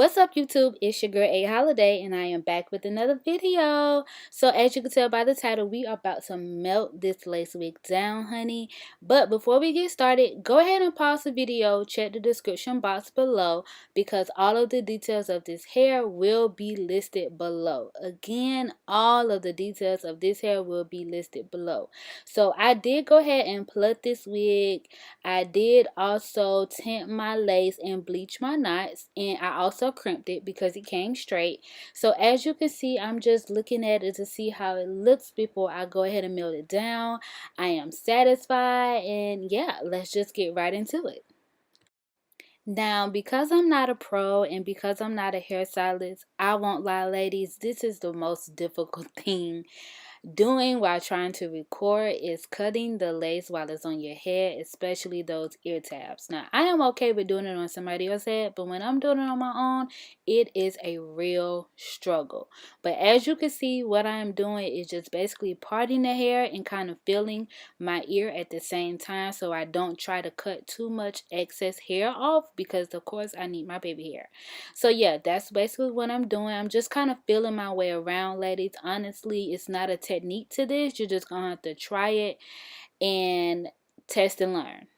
What's up, YouTube? It's your girl A Holiday, and I am back with another video. So as you can tell by the title, we are about to melt this lace wig down, honey. But before we get started, go ahead and pause the video, check the description box below, because all of the details of this hair will be listed below. Again, all of the details of this hair will be listed below. So I did go ahead and pluck this wig. I did also tint my lace and bleach my knots, and I also crimped it because it came straight. So as you can see, I'm just looking at it to see how it looks before I go ahead and melt it down. I am satisfied, and yeah, let's just get right into it. Now, because I'm not a pro and because I'm not a hairstylist, I won't lie, ladies, this is the most difficult thing doing while trying to record is cutting the lace while it's on your head, especially those ear tabs. Now, I am okay with doing it on somebody else's head, but when I'm doing it on my own, it is a real struggle. But as you can see, what I'm doing is just basically parting the hair and kind of feeling my ear at the same time, so I don't try to cut too much excess hair off, because of course I need my baby hair. So yeah, that's basically what I'm doing. I'm just kind of feeling my way around, ladies. Honestly, it's not a technique to this. You're just gonna have to try it and test and learn.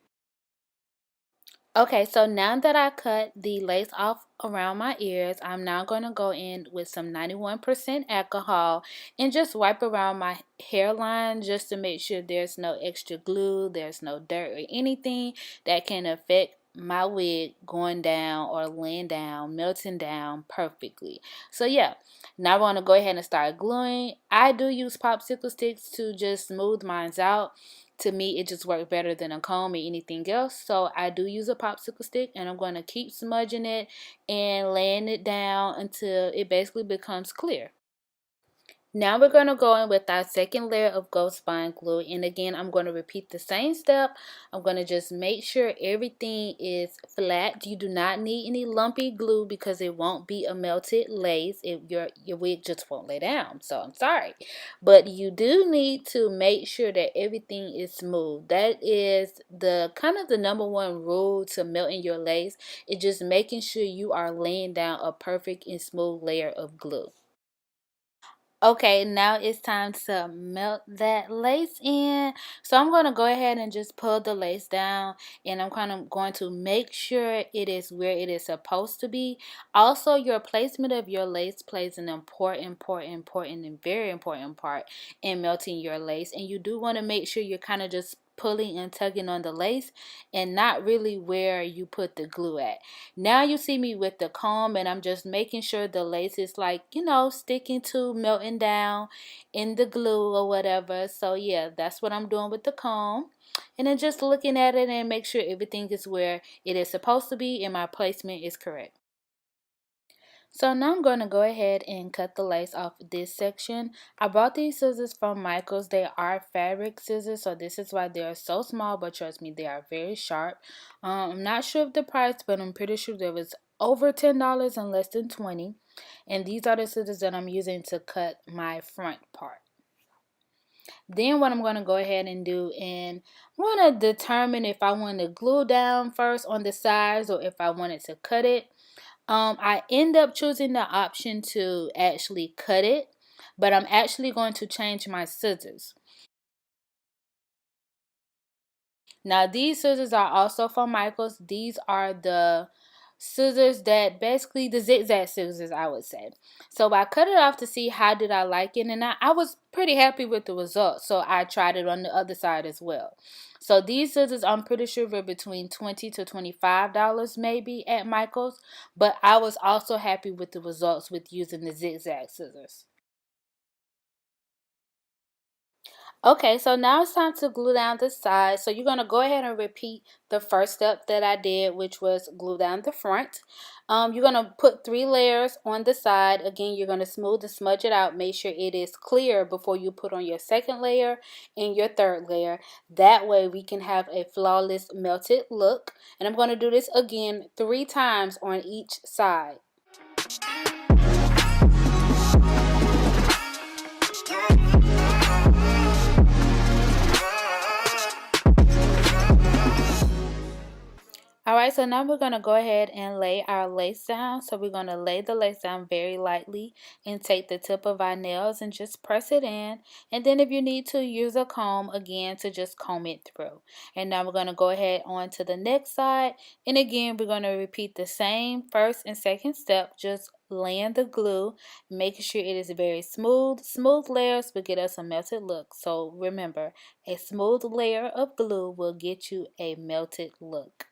Okay, so now that I cut the lace off around my ears, I'm now going to go in with some 91% alcohol and just wipe around my hairline just to make sure there's no extra glue, there's no dirt or anything that can affect my wig going down or laying down, melting down perfectly. So yeah, now I want to go ahead and start gluing. I do use popsicle sticks to just smooth mine out. To me, it just worked better than a comb or anything else. So I do use a popsicle stick, and I'm going to keep smudging it and laying it down until it basically becomes clear. Now we're going to go in with our second layer of gold spine glue, and again I'm going to repeat the same step. I'm going to just make sure everything is flat. You do not need any lumpy glue because it won't be a melted lace. Your wig just won't lay down, so I'm sorry. But you do need to make sure that everything is smooth. That is the kind of the number one rule to melting your lace. It's just making sure you are laying down a perfect and smooth layer of glue. Okay, now it's time to melt that lace in. So I'm going to go ahead and just pull the lace down, and I'm kind of going to make sure it is where it is supposed to be. Also, your placement of your lace plays an important and very important part in melting your lace. And you do want to make sure you're kind of just pulling and tugging on the lace and not really where you put the glue at. Now you see me with the comb, and I'm just making sure the lace is like, you know, sticking to, melting down in the glue or whatever. So yeah, that's what I'm doing with the comb. And then just looking at it and make sure everything is where it is supposed to be and my placement is correct. So now I'm going to go ahead and cut the lace off this section. I bought these scissors from Michael's. They are fabric scissors, so this is why they are so small, but trust me, they are very sharp. I'm not sure of the price, but I'm pretty sure there was over $10 and less than 20. And these are the scissors that I'm using to cut my front part. Then what I'm going to go ahead and do, and I'm going to determine if I want to glue down first on the sides or if I wanted to cut it. I end up choosing the option to actually cut it, but I'm actually going to change my scissors. Now these scissors are also from Michael's. These are the scissors that basically the zigzag scissors, I would say. So I cut it off to see how did I like it, and I was pretty happy with the results, so I tried it on the other side as well. So these scissors, I'm pretty sure were between $20 to $25 maybe at Michael's, but I was also happy with the results with using the zigzag scissors. Okay, so now it's time to glue down the sides. So you're going to go ahead and repeat the first step that I did, which was glue down the front. You're going to put 3 layers on the side. Again, you're going to smooth and smudge it out. Make sure it is clear before you put on your second layer and your third layer. That way we can have a flawless melted look. And I'm going to do this again 3 times on each side. Alright, Alright, so now we're going to go ahead and lay our lace down. So we're going to lay the lace down very lightly and take the tip of our nails and just press it in. And then if you need to, use a comb again to just comb it through. And now we're going to go ahead on to the next side. And again, we're going to repeat the same first and second step, just laying the glue, making sure it is very smooth. Smooth layers will get us a melted look. So remember, a smooth layer of glue will get you a melted look.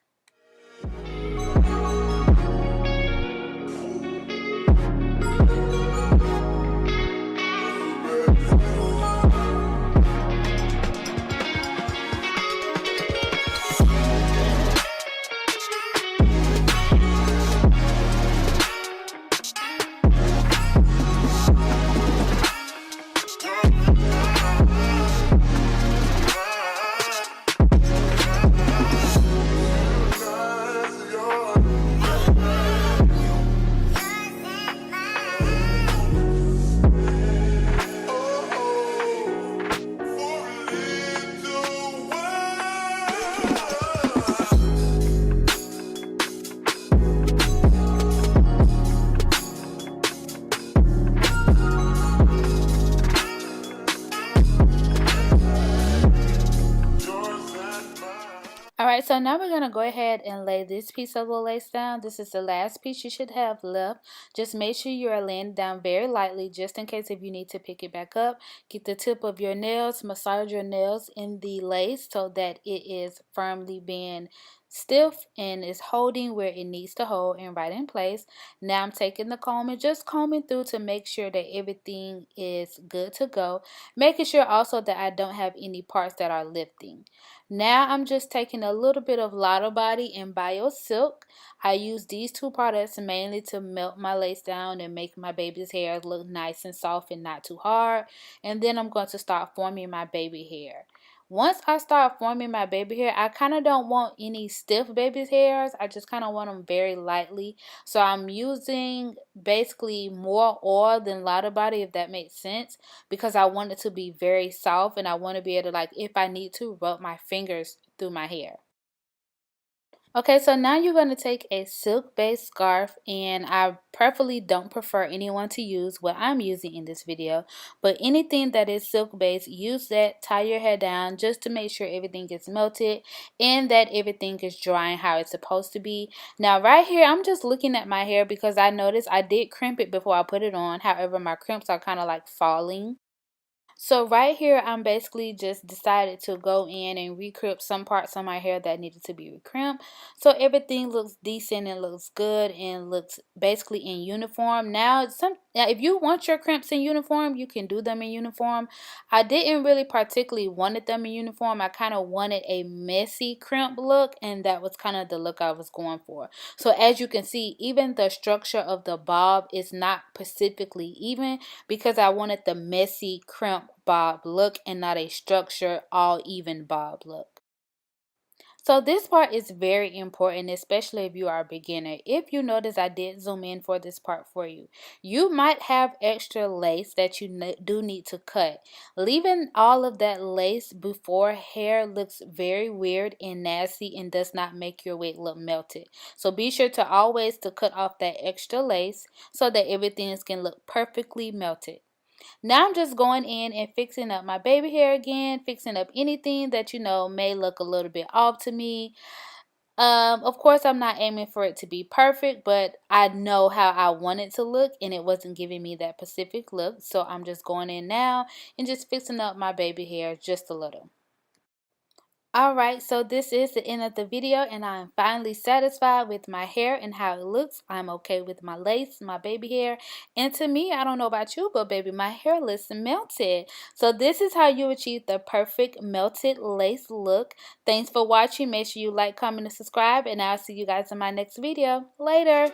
Alright, so now we're going to go ahead and lay this piece of the lace down. This is the last piece you should have left. Just make sure you are laying it down very lightly, just in case if you need to pick it back up. Get the tip of your nails, massage your nails in the lace so that it is firmly being stiff and is holding where it needs to hold and right in place. Now I'm taking the comb and just combing through to make sure that everything is good to go. Making sure also that I don't have any parts that are lifting. Now I'm just taking a little bit of Lotto Body and Bio Silk. I use these two products mainly to melt my lace down and make my baby's hair look nice and soft and not too hard. And then I'm going to start forming my baby hair. Once I start forming my baby hair, I kind of don't want any stiff baby's hairs. I just kind of want them very lightly. So I'm using basically more oil than Lotto Body, if that makes sense, because I want it to be very soft and I want to be able to, like, if I need to, rub my fingers through my hair. Okay, so now you're going to take a silk-based scarf, and I preferably don't prefer anyone to use what I'm using in this video, but anything that is silk-based, use that, tie your hair down just to make sure everything gets melted and that everything is drying how it's supposed to be. Now right here, I'm just looking at my hair because I noticed I did crimp it before I put it on. However, my crimps are kind of like falling. So right here, I'm basically just decided to go in and recrimp some parts of my hair that needed to be recrimped. So everything looks decent and looks good and looks basically in uniform. Now, if you want your crimps in uniform, you can do them in uniform. I didn't really particularly wanted them in uniform. I kind of wanted a messy crimp look, and that was kind of the look I was going for. So as you can see, even the structure of the bob is not specifically even, because I wanted the messy crimp bob look and not a structured all even bob look. So this part is very important, especially if you are a beginner. If you notice, I did zoom in for this part for you. You might have extra lace that you do need to cut. Leaving all of that lace before hair looks very weird and nasty and does not make your wig look melted. So be sure to always cut off that extra lace so that everything can look perfectly melted. Now I'm just going in and fixing up my baby hair again, fixing up anything that may look a little bit off to me. Of course, I'm not aiming for it to be perfect, but I know how I want it to look, and it wasn't giving me that specific look. So I'm just going in now and just fixing up my baby hair just a little. Alright, so this is the end of the video, and I'm finally satisfied with my hair and how it looks. I'm okay with my lace, my baby hair, and to me, I don't know about you, but baby, my hair looks melted. So this is how you achieve the perfect melted lace look. Thanks for watching. Make sure you like, comment, and subscribe, and I'll see you guys in my next video. Later!